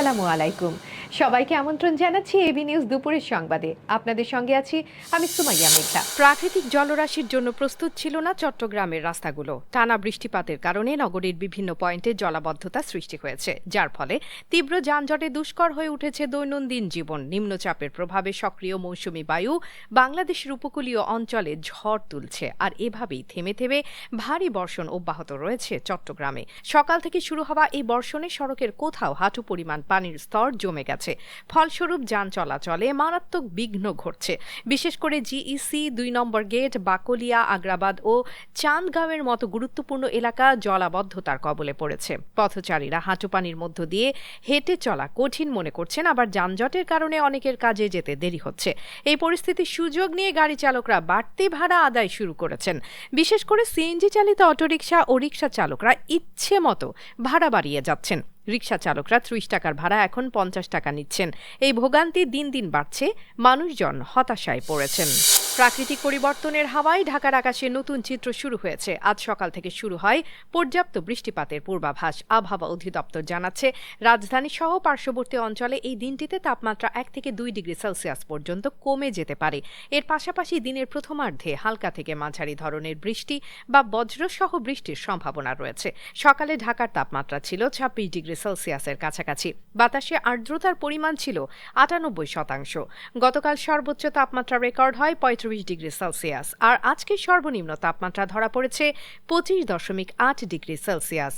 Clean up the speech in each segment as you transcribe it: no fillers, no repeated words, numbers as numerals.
আসসালামু আলাইকুম। সবাইকে আমন্ত্রণ জানাচ্ছি এবি নিউজ দুপুরের সংবাদে। আপনাদের সঙ্গে আছি আমি সুমাইয়া মেঘলা। প্রাকৃতিক জলরাশির জন্য প্রস্তুত ছিল না চট্টগ্রামের রাস্তাগুলো। টানা বৃষ্টিপাতের কারণে নগরীর বিভিন্ন পয়েন্টে জলাবদ্ধতা সৃষ্টি হয়েছে, যার ফলে তীব্র যানজটে দুষ্কর হয়ে উঠেছে দৈনন্দিন জীবন। নিম্নচাপের প্রভাবে সক্রিয় মৌসুমী বায়ু বাংলাদেশের উপকূলীয় অঞ্চলে ঝড় তুলছে, আর এভাবেই থেমে থেমে ভারী বর্ষণ অব্যাহত রয়েছে চট্টগ্রামে। সকাল থেকে শুরু হওয়া এই বর্ষণে সড়কের কোথাও হাঁটু পরিমাণ পানির স্তর জমে গেছে। ফলস্বরূপ যান চলাচলে মারাত্মক বিঘ্ন ঘটছে। বিশেষ করে জিইসি ২ নম্বর গেট, বাকলিয়া, আগ্রাবাদ ও চান্দগাঁওয়ের মতো গুরুত্বপূর্ণ এলাকা জলাবদ্ধতার কবলে পড়েছে। পথচারীরা হাঁটু পানির মধ্য দিয়ে হেঁটে চলা কঠিন মনে করছেন, আবার যানজটের কারণে অনেকের কাজে যেতে দেরি হচ্ছে। এই পরিস্থিতির সুযোগ নিয়ে গাড়ি চালকরা বাড়তি ভাড়া আদায় শুরু করেছেন। বিশেষ করে সিএনজি চালিত অটোরিকশা ও রিকশা চালকরা ইচ্ছে মতো ভাড়া বাড়িয়ে যাচ্ছেন। রিকশা চালকরা ৩০ টাকার ভাড়া এখন ৫০ টাকা নিচ্ছেন। এই ভোগান্তি দিন দিন বাড়ছে, মানুষজন হতাশায় পড়েছেন। প্রাকৃতিক পরিবর্তনের হাওয়ায় ঢাকার আকাশে নতুন চিত্র শুরু হয়েছে। আজ সকাল থেকে শুরু হয় পর্যাপ্ত বৃষ্টিপাতের পূর্বাভাস। আবহাওয়া অধিদপ্তর জানাচ্ছে, রাজধানী সহ পার্শ্ববর্তী অঞ্চলে এই দিনটিতে তাপমাত্রা ১ থেকে ২ ডিগ্রি সেলসিয়াস পর্যন্ত কমে যেতে পারে। এর পাশাপাশি দিনের প্রথমার্ধে হালকা থেকে মাঝারি ধরনের বৃষ্টি বা বজ্রসহ বৃষ্টির সম্ভাবনা রয়েছে। সকালে ঢাকার তাপমাত্রা ছিল ২৬ ডিগ্রি সেলসিয়াসের কাছাকাছি। বাতাসে আর্দ্রতার পরিমাণ ছিল ৯৮%। গতকাল সর্বোচ্চ তাপমাত্রা রেকর্ড হয় ৩৫ ডিগ্রি সেলসিয়াস, আর আজকে সর্বনিম্ন তাপমাত্রা ধরা পড়েছে ২৫.৮ ডিগ্রি সেলসিয়াস।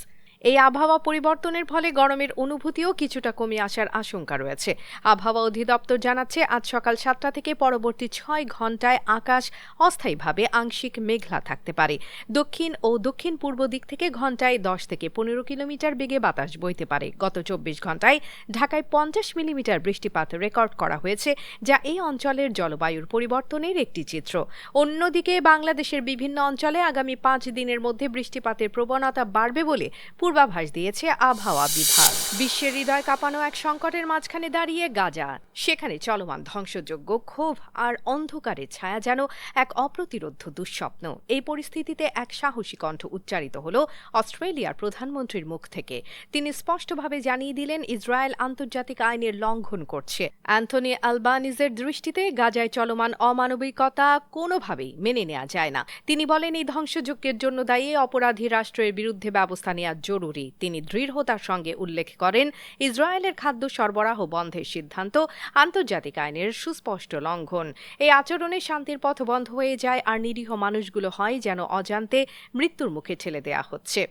এই আবহাওয়া পরিবর্তনের ফলে গরমের অনুভূতিও কিছুটা কমে আসার আশঙ্কা রয়েছে। আবহাওয়া অধিদপ্তর জানাচ্ছে, আজ সকাল ৭টা থেকে পরবর্তী ৬ ঘণ্টায় আকাশ অস্থায়ীভাবে আংশিক মেঘলা থাকতে পারে। দক্ষিণ ও দক্ষিণ পূর্ব দিক থেকে ঘণ্টায় ১০ থেকে ১৫ কিলোমিটার বেগে বাতাস বইতে পারে। গত ২৪ ঘণ্টায় ঢাকায় ৫০ মিলিমিটার বৃষ্টিপাত রেকর্ড করা হয়েছে, যা এই অঞ্চলের জলবায়ুর পরিবর্তনের একটি চিত্র। অন্যদিকে বাংলাদেশের বিভিন্ন অঞ্চলে আগামী ৫ দিনের মধ্যে বৃষ্টিপাতের প্রবণতা বাড়বে বলে পূর্বাভাস দিয়েছে আবহাওয়া বিভাগ। বিশ্বের হৃদয় কাঁপানো এক সংকটের মাঝখানে দাঁড়িয়ে গাজা। সেখানে চলমান ধ্বংসযজ্ঞ, ক্ষোভ আর অন্ধকারের ছায়া যেন এক অপ্রতিরোধ্য দুঃস্বপ্ন। এই পরিস্থিতিতে এক সাহসী কণ্ঠ উচ্চারিত হল অস্ট্রেলিয়ার প্রধানমন্ত্রীর মুখ থেকে। তিনি স্পষ্টভাবে জানিয়ে দিলেন, ইসরায়েল আন্তর্জাতিক আইনের লঙ্ঘন করছে। অ্যান্থনি আলবানিজের দৃষ্টিতে গাজায় চলমান অমানবিকতা কোনোভাবেই মেনে নেওয়া যায় না। তিনি বলেন, এই ধ্বংসযজ্ঞের জন্য দায়ী অপরাধী রাষ্ট্রের বিরুদ্ধে ব্যবস্থা নেওয়া জরুরি। তিনি দৃঢ়তার সঙ্গে উল্লেখ করেন, ইসরায়েলের খাদ্য সরবরাহ বন্ধের সিদ্ধান্ত আন্তর্জাতিক আইনের সুস্পষ্ট লঙ্ঘন। এই আচরণে শান্তির পথ বন্ধ হয়ে যায়, আর নিরীহ মানুষগুলো হয় যেন অজান্তে মৃত্যুর মুখে ঠেলে দেয়া হচ্ছে।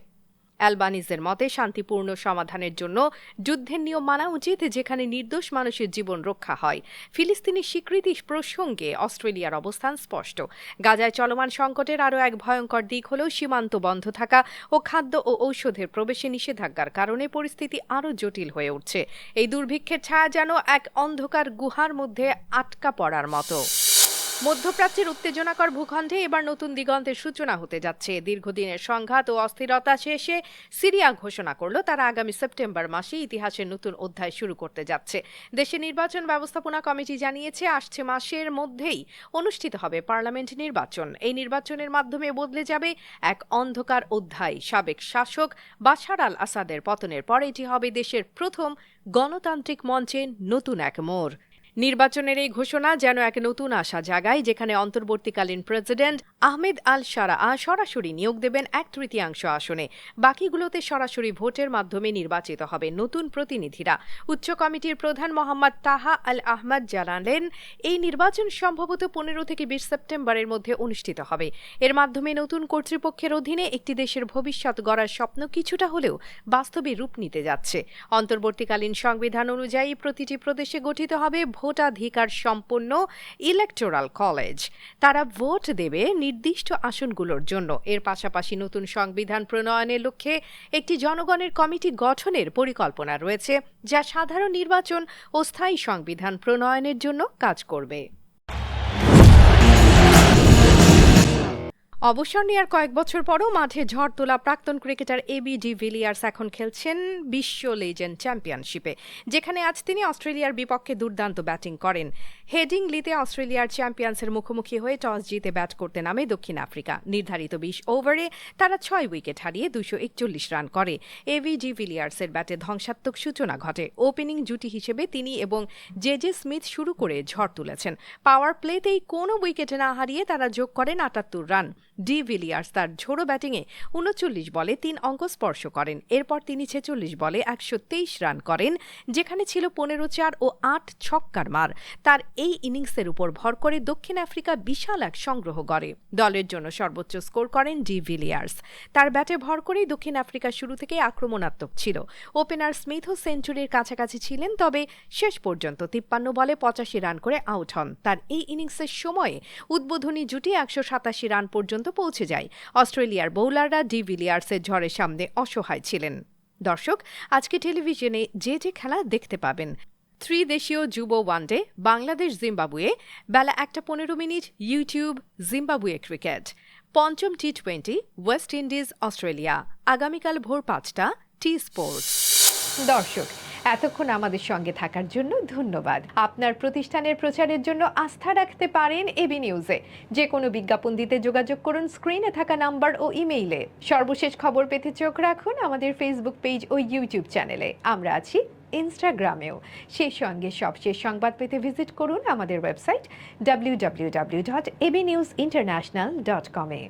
অ্যালবানিজের মতে, শান্তিপূর্ণ সমাধানের জন্য যুদ্ধের নিয়ম মানা উচিত, যেখানে নির্দোষ মানুষের জীবন রক্ষা হয়। ফিলিস্তিনি স্বীকৃতি প্রসঙ্গে অস্ট্রেলিয়ার অবস্থান স্পষ্ট। গাজায় চলমান সংকটের আরও এক ভয়ঙ্কর দিক হল সীমান্ত বন্ধ থাকা ও খাদ্য ও ঔষধের প্রবেশে নিষেধাজ্ঞার কারণে পরিস্থিতি আরও জটিল হয়ে উঠছে। এই দুর্ভিক্ষের ছায়া যেন এক অন্ধকার গুহার মধ্যে আটকা পড়ার মতো। মধ্যপ্রাচ্যের উত্তেজনাকর ভূখণ্ডে এবার নতুন দিগন্তের সূচনা হতে যাচ্ছে। দীর্ঘদিনের সংঘাত ও অস্থিরতা শেষে সিরিয়া ঘোষণা করল, তারা আগামী সেপ্টেম্বর মাসে ইতিহাসের নতুন অধ্যায় শুরু করতে যাচ্ছে। দেশের নির্বাচন ব্যবস্থাপনা কমিটি জানিয়েছে, আসছে মাসের মধ্যেই অনুষ্ঠিত হবে পার্লামেন্ট নির্বাচন। এই নির্বাচনের মাধ্যমে বদলে যাবে এক অন্ধকার অধ্যায়। সাবেক শাসক বাশার আল আসাদের পতনের পর এটি হবে দেশের প্রথম গণতান্ত্রিক মঞ্চের নতুন এক মোড়। নির্বাচনের এই ঘোষণা যেন এক নতুন আশা জাগায়, যেখানে অন্তর্বর্তীকালীন প্রেসিডেন্ট আহমেদ আল শারাআ সরাসরি নিয়োগ দেবেন ১/৩ আসনে। বাকিগুলোতে সরাসরি ভোটের মাধ্যমে নির্বাচিত হবে নতুন প্রতিনিধিরা। উচ্চ কমিটির প্রধান মোহাম্মদ তাহা আল আহমদ জানালেন, এই নির্বাচন সম্ভবত ১৫ থেকে ২০ সেপ্টেম্বরের মধ্যে অনুষ্ঠিত হবে। এর মাধ্যমে নতুন কর্তৃপক্ষের অধীনে একটি দেশের ভবিষ্যৎ গড়ার স্বপ্ন কিছুটা হলেও বাস্তবে রূপ নিতে যাচ্ছে। অন্তর্বর্তীকালীন সংবিধান অনুযায়ী প্রতিটি প্রদেশে গঠিত হবে ভোটাধিকার সম্পন্ন ইলেকটোরাল কলেজ। তারা ভোট দেবে নির্দিষ্ট আসনগুলোর জন্য। এর পাশাপাশি নতুন সংবিধান প্রণয়নের লক্ষ্যে একটি জনগণের কমিটি গঠনের পরিকল্পনা রয়েছে, যা সাধারণ নির্বাচন ও স্থায়ী সংবিধান প্রণয়নের জন্য কাজ করবে। অবসর নেওয়ার কয়েক বছর পরও মাঠে ঝড় তোলা প্রাক্তন ক্রিকেটার এবি ডি ভিলিয়ার্স এখন খেলছেন বিশ্ব লেজেন্ড চ্যাম্পিয়নশিপে, যেখানে আজ তিনি অস্ট্রেলিয়ার বিপক্ষে দুর্দান্ত ব্যাটিং করেন। হেডিংলিতে অস্ট্রেলিয়ার চ্যাম্পিয়ন্সের মুখোমুখি হয়ে টস জিতে ব্যাট করতে নামে দক্ষিণ আফ্রিকা। নির্ধারিত 20 ওভারে তারা 6 উইকেট হারিয়ে 241 রান করে। এবি ডি ভিলিয়ার্সের ব্যাটে ধ্বংসাত্মক সূচনা ঘটে। ওপেনিং জুটি হিসেবে তিনি এবং জে স্মিথ শুরু করে ঝড় তুলেছেন। পাওয়ার প্লেতেই কোনো উইকেট না হারিয়ে তারা যোগ করেন 78 রান। ডি ভিলিয়ার্স তার ঝোড়ো ব্যাটিংয়ে 39 বলে 3 অঙ্ক স্পর্শ করেন। এরপর তিনি 46 বলে 123 রান করেন, যেখানে ছিল 15-4 ও 8 ছক্কার মার। তার এই ইনিংসের উপর ভর করে দক্ষিণ আফ্রিকা বিশাল এক সংগ্রহ করে। দলের জন্য সর্বোচ্চ স্কোর করেন ডি ভিলিয়ার্স। তার ব্যাটে ভর করেই দক্ষিণ আফ্রিকা শুরু থেকে আক্রমণাত্মক ছিল। ওপেনার স্মিথও সেঞ্চুরির কাছাকাছি ছিলেন, তবে শেষ পর্যন্ত 53 বলে 85 রান করে আউট হন। তার এই ইনিংসের সময়ে উদ্বোধনী জুটি 187 রান পর্যন্ত পৌঁছে যায়। অস্ট্রেলিয়ার বোলাররা ডি ভিলিয়ার্সের ঝড়ের সামনে অসহায় ছিলেন। দর্শক, আজকে টেলিভিশনে যে খেলা দেখতে পাবেন: ত্রিদেশীয় যুব ওয়ানডে বাংলাদেশ জিম্বাবুয়ে বেলা 1:15 ইউটিউব জিম্বাবুয়ে ক্রিকেট। পঞ্চম টি20 ওয়েস্ট ইন্ডিজ অস্ট্রেলিয়া আগামীকাল ভোর 5টা টি স্পোর্টস। দর্শক, এতক্ষণ আমাদের সঙ্গে থাকার জন্য ধন্যবাদ। আপনার প্রতিষ্ঠানের প্রচারের জন্য আস্থা রাখতে পারেন এবি নিউজে। যে কোনো বিজ্ঞাপন দিতে যোগাযোগ করুন স্ক্রিনে থাকা নাম্বার ও ইমেইলে। সর্বশেষ খবর পেতে চোখ রাখুন আমাদের ফেসবুক পেজ ও ইউটিউব চ্যানেলে। আমরা আছি ইনস্টাগ্রামেও। সেই সঙ্গে সবশেষ সংবাদ পেতে ভিজিট করুন আমাদের ওয়েবসাইট www.abnewsinternational.com-এ।